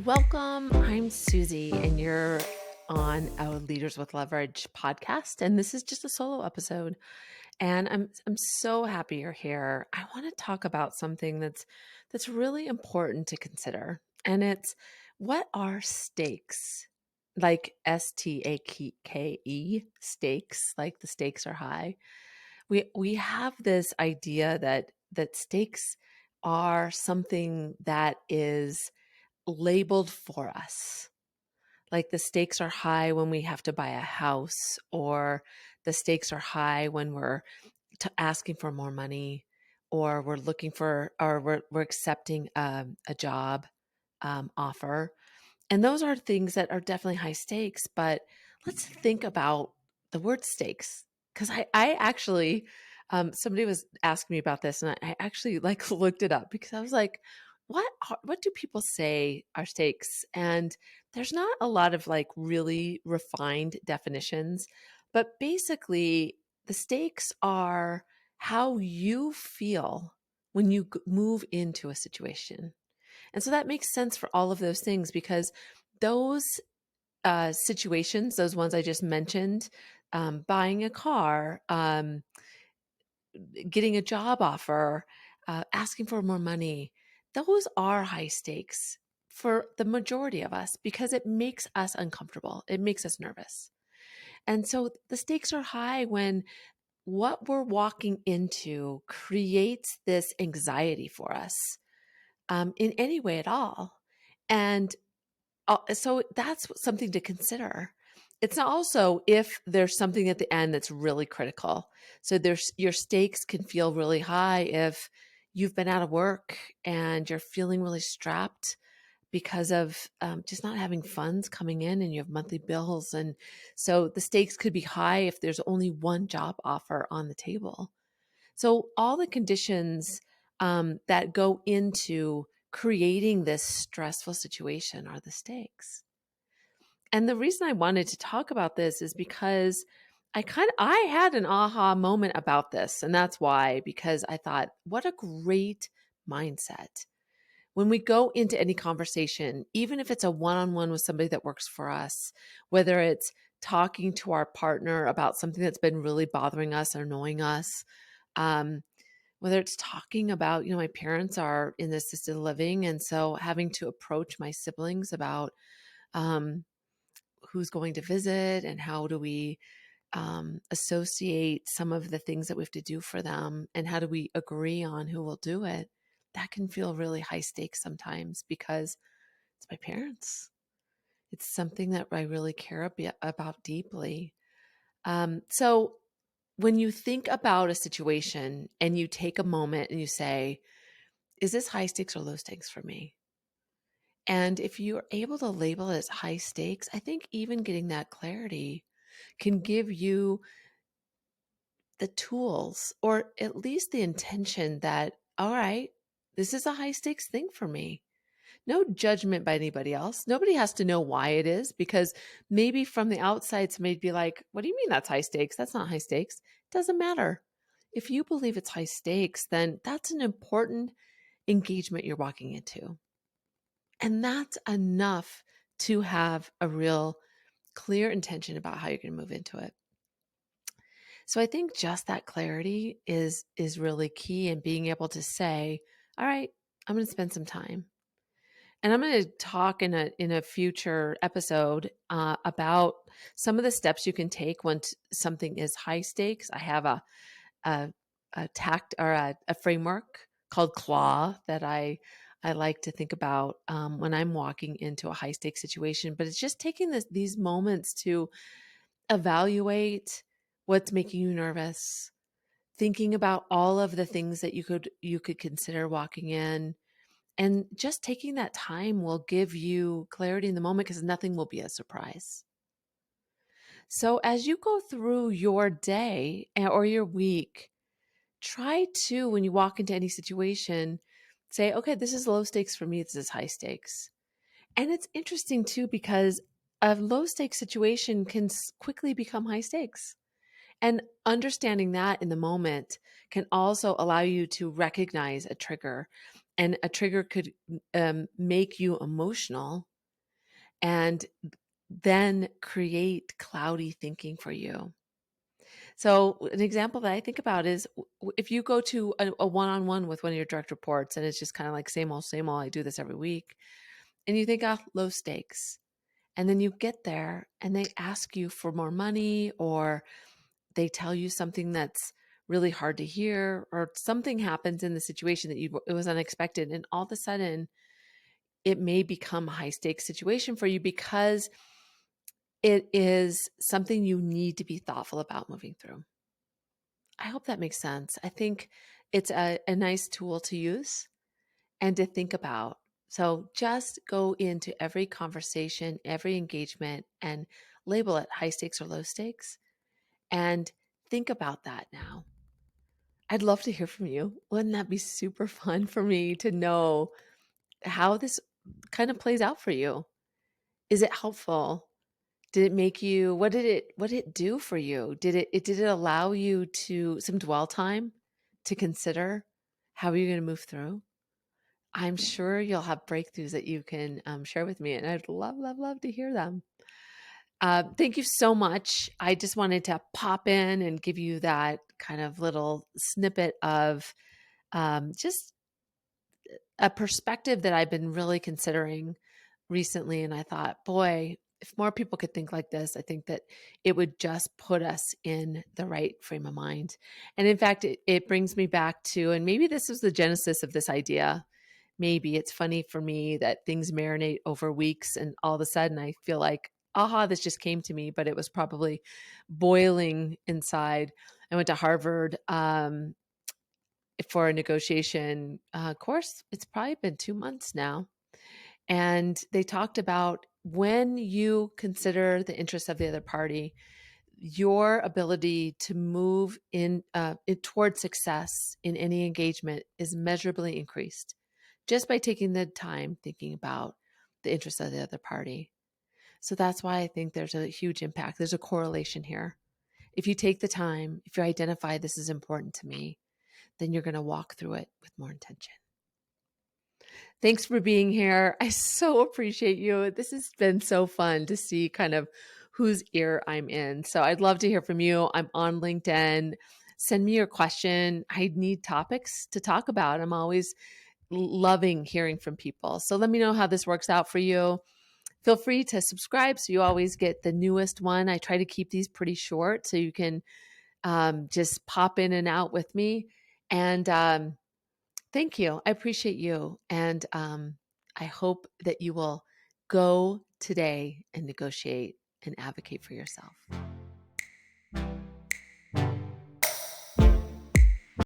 Welcome. I'm Susie, and you're on our Leaders with Leverage podcast. And this is just a solo episode. And I'm so happy you're here. I want to talk about something that's really important to consider. And it's what are stakes? Like STAKE stakes, like the stakes are high. We have this idea that stakes are something that is labeled for us. Like the stakes are high when we have to buy a house, or the stakes are high when we're asking for more money, or we're looking for, or we're accepting a job offer. And those are things that are definitely high stakes. But let's think about the word stakes. Because I actually, somebody was asking me about this, and I actually like looked it up because I was like, what do people say are stakes? And there's not a lot of like really refined definitions, but basically the stakes are how you feel when you move into a situation. And so that makes sense for all of those things because those situations, those ones I just mentioned, buying a car, getting a job offer, asking for more money, those are high stakes for the majority of us because it makes us uncomfortable. It makes us nervous. And so the stakes are high when what we're walking into creates this anxiety for us in any way at all. And so that's something to consider. It's also if there's something at the end that's really critical. So there's your stakes can feel really high if you've been out of work and you're feeling really strapped because of just not having funds coming in and you have monthly bills. And so the stakes could be high if there's only one job offer on the table. So all the conditions that go into creating this stressful situation are the stakes. And the reason I wanted to talk about this is because I had an aha moment about this. And that's why, because I thought, what a great mindset. When we go into any conversation, even if it's a one-on-one with somebody that works for us, whether it's talking to our partner about something that's been really bothering us or annoying us, um, whether it's talking about, my parents are in assisted living. And so having to approach my siblings about um, who's going to visit and how do we associate some of the things that we have to do for them and how do we agree on who will do it. That can feel really high stakes sometimes because it's my parents. It's something that I really care about deeply. So when you think about a situation and you take a moment and you say, is this high stakes or low stakes for me? And if you're able to label it as high stakes, I think even getting that clarity can give you the tools or at least the intention that, all right, this is a high stakes thing for me. No judgment by anybody else. Nobody has to know why it is because maybe from the outside, somebody'd be like, what do you mean that's high stakes? That's not high stakes. It doesn't matter. If you believe it's high stakes, then that's an important engagement you're walking into. And that's enough to have a real clear intention about how you're going to move into it. So I think just that clarity is really key in being able to say, all right, I'm going to spend some time. And I'm going to talk in a future episode about some of the steps you can take when something is high stakes. I have a tact or a framework called CLAW that I like to think about when I'm walking into a high stakes situation. But it's just taking these moments to evaluate what's making you nervous, thinking about all of the things that you could consider walking in. And just taking that time will give you clarity in the moment because nothing will be a surprise. So as you go through your day or your week, try to, when you walk into any situation, say, okay, this is low stakes for me. This is high stakes. And it's interesting too, because a low stakes situation can quickly become high stakes. And understanding that in the moment can also allow you to recognize a trigger. And a trigger could make you emotional and then create cloudy thinking for you. So, an example that I think about is if you go to a one-on-one with one of your direct reports and it's just kind of like same old, I do this every week, and you think, oh, low stakes. And then you get there and they ask you for more money, or they tell you something that's really hard to hear, or something happens in the situation that it was unexpected. And all of a sudden, it may become a high stakes situation for you because it is something you need to be thoughtful about moving through. I hope that makes sense. I think it's a nice tool to use and to think about. So just go into every conversation, every engagement, and label it high stakes or low stakes, and think about that now. I'd love to hear from you. Wouldn't that be super fun for me to know how this kind of plays out for you? Is it helpful? Did it make you, what did it do for you? Did it allow you to some dwell time to consider how you're going to move through? I'm sure you'll have breakthroughs that you can share with me, and I'd love, love, love to hear them. Thank you so much. I just wanted to pop in and give you that kind of little snippet of just a perspective that I've been really considering recently. And I thought, boy, if more people could think like this, I think that it would just put us in the right frame of mind. And in fact, it brings me back to, and maybe this is the genesis of this idea. Maybe it's funny for me that things marinate over weeks and all of a sudden I feel like, aha, this just came to me, but it was probably boiling inside. I went to Harvard for a negotiation course. It's probably been 2 months now. And they talked about when you consider the interests of the other party, your ability to move toward success in any engagement is measurably increased just by taking the time thinking about the interests of the other party. So that's why I think there's a huge impact. There's a correlation here. If you take the time, if you identify this is important to me, then you're going to walk through it with more intention. Thanks for being here. I so appreciate you. This has been so fun to see kind of whose ear I'm in. So I'd love to hear from you. I'm on LinkedIn. Send me your question. I need topics to talk about. I'm always loving hearing from people. So let me know how this works out for you. Feel free to subscribe so you always get the newest one. I try to keep these pretty short so you can just pop in and out with me. And thank you. I appreciate you. And I hope that you will go today and negotiate and advocate for yourself.